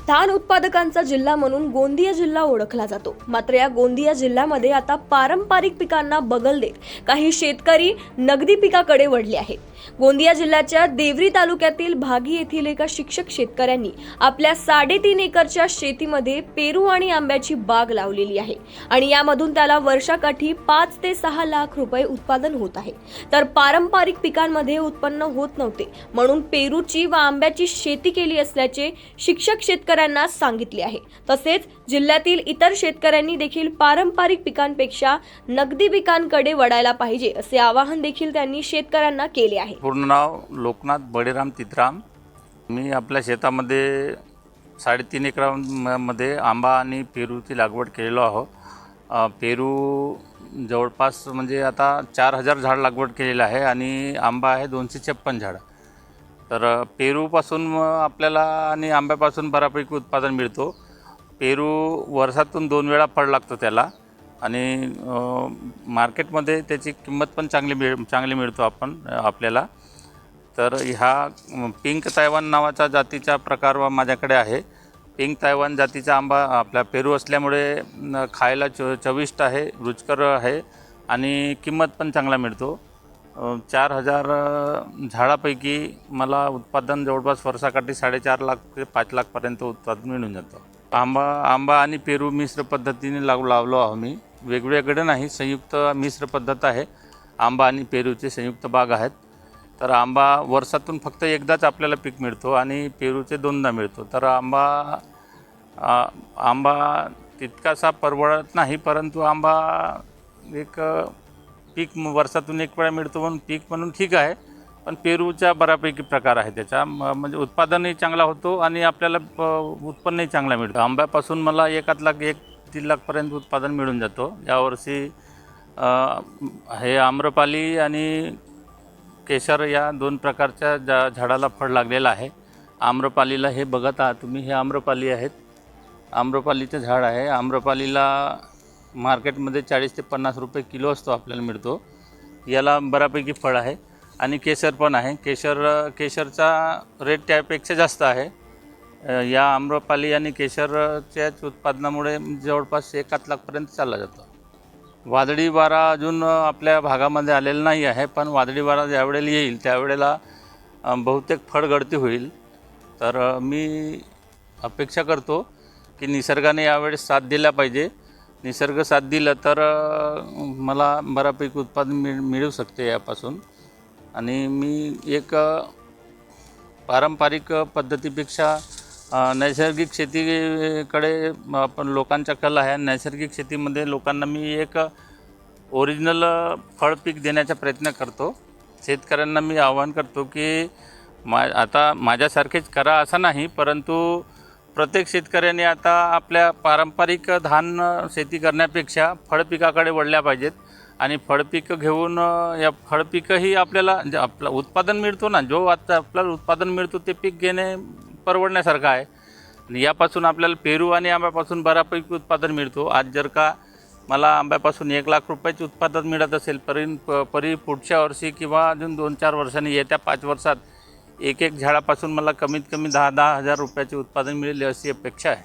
धान उत्पादकांचा जिल्हा म्हणून गोंदिया जिल्हा ओळखला जातो। मात्र या गोंदिया जिल्ह्यामध्ये आता पारंपरिक पिकांना बगल देत काही शेतकरी नगदी पिकाकडे वळले आहेत। गोंदिया जिल्ह्याच्या देवरी तालुक्यातील भागी येथील एका शिक्षक शेतकऱ्यांनी आपल्या 3.5 एकरच्या शेतीमध्ये पेरू आणि आंब्याची बाग लावलेली आहे आणि यामधून त्याला वर्षाकाठी 5 ते 6 लाख रुपये उत्पादन होत आहे। तर पारंपरिक पिकांमध्ये उत्पन्न होत नव्हते म्हणून पेरूची व आंब्याची शेती केली असल्याचे शिक्षक शेतकऱ्यांना सांगितले आहे। तसेच जिल्ह्यातील इतर शेतकऱ्यांनी देखील पारंपरिक पिकांपेक्षा नगदी पिकांकडे वळायला पाहिजे असे आवाहन देखील त्यांनी शेतकऱ्यांना केले आहे। पूर्ण नाव लोकनाथ बळीराम तित्राम। मी आपल्या शेतामध्ये 3.5 एकरामध्ये आंबा आणि पेरूची लागवड केलेलो आहो। पेरू जवळपास म्हणजे आता 4000 झाड लागवड केलेलं आहे आणि आंबा आहे 256 झाड। तर पेरूपासून आपल्याला आणि आंब्यापासून बऱ्यापैकी उत्पादन मिळतो। पेरू वर्षातून 2 वेळा फळ लागतो त्याला आणि मार्केटमध्ये त्याची किंमत पण चांगली मिळतो आपल्याला। तर ह्या पिंक तायवान नावाचा जातीचा प्रकार माझ्याकडे आहे। पिंक तायवान जातीचा आंबा आपला पेरू असल्यामुळे खायला चविष्ट आहे, रुचकर आहे आणि किंमत पण चांगला मिळतो। 4000 झाडापैकी मला उत्पादन जवळपास वर्षाकाठी 4.5 लाख ते 5 लाखपर्यंत उत्पादन मिळून जातं। आंबा आणि पेरू मिश्र पद्धतीने लावलो आहो मी, वेगवेगळे नाही, संयुक्त मिश्र पद्धत आहे। आंबा आणि पेरूचे संयुक्त बाग आहेत। तर आंबा वर्षातून फक्त एकदाच आपल्याला पीक मिळतो आणि पेरूचे 2दा मिळतो। तर आंबा तितकासा परवडत नाही, परंतु आंबा एक पीक वर्षातून 1 वेळा मिळतो म्हणून पीक म्हणून ठीक आहे। पण पेरूचा बऱ्यापैकी प्रकार आहे, त्याचा म्हणजे उत्पादनही चांगला होतो आणि आपल्याला उत्पन्नही चांगला मिळतं। आंब्यापासून मला 1 लाख 1-3 लाखपर्यंत उत्पादन मिळून जातो। यावर्षी हे आम्रपाली आणि केशर या 2 प्रकारच्या झाडाला फळ लागलेलं आहे। आम्रपालीला हे बघत आहात तुम्ही, हे आम्रपाली आहेत, आम्रपालीचं झाड आहे। आम्रपालीला मार्केटमध्ये 40 ते 50 रुपये किलो असतो आपल्याला मिळतो। याला बऱ्यापैकी फळ आहे आणि केशर पण आहे। केशरचा रेट त्यापेक्षा जास्त आहे। या आम्रपाली आणि केशरच्याच उत्पादनामुळे जवळपास 1 लाखपर्यंत चालला जातो। वादळी वारा अजून आपल्या भागामध्ये आलेला नाही आहे, पण वादळी वारा ज्यावेळेला येईल त्यावेळेला बहुतेक फळगळती होईल। तर मी अपेक्षा करतो की निसर्गाने यावेळेस साथ दिला पाहिजे। निसर्ग साथ दिला तर मला बऱ्यापैकी उत्पादन मिळू शकते यापासून। आणि मी एक पारंपरिक पद्धतीपेक्षा नैसर्गिक शेतीकडे आपण लोकांचा कल आहे। नैसर्गिक शेतीमध्ये लोकांना मी एक ओरिजिनल फळ पीक देण्याचा प्रयत्न करतो। शेतकऱ्यांना मी आवाहन करतो की आता माझ्यासारखेच करा असं नाही, परंतु प्रत्येक शेतकऱ्याने आता आपल्या पारंपरिक धान शेती करण्यापेक्षा फळपिकाकडे वळल्या पाहिजेत आणि फळपिकं घेऊन या फळपिकंही आपल्याला जे आपलं उत्पादन मिळतो ना, जो आता आपल्याला उत्पादन मिळतो ते पीक घेणे परवडण्यासारखं आहे। यापासून आपल्याला पेरू आणि आंब्यापासून बऱ्यापैकी उत्पादन मिळतो। आज जर का मला आंब्यापासून 1 लाख रुपयाचे उत्पादन मिळत असेल परी पुढच्या वर्षी किंवा अजून 2-4 वर्षांनी येत्या 5 वर्षात एक झाडापासून मला कमीत कमी 10,000 रुपयाचे उत्पादन मिळेल अशी अपेक्षा आहे।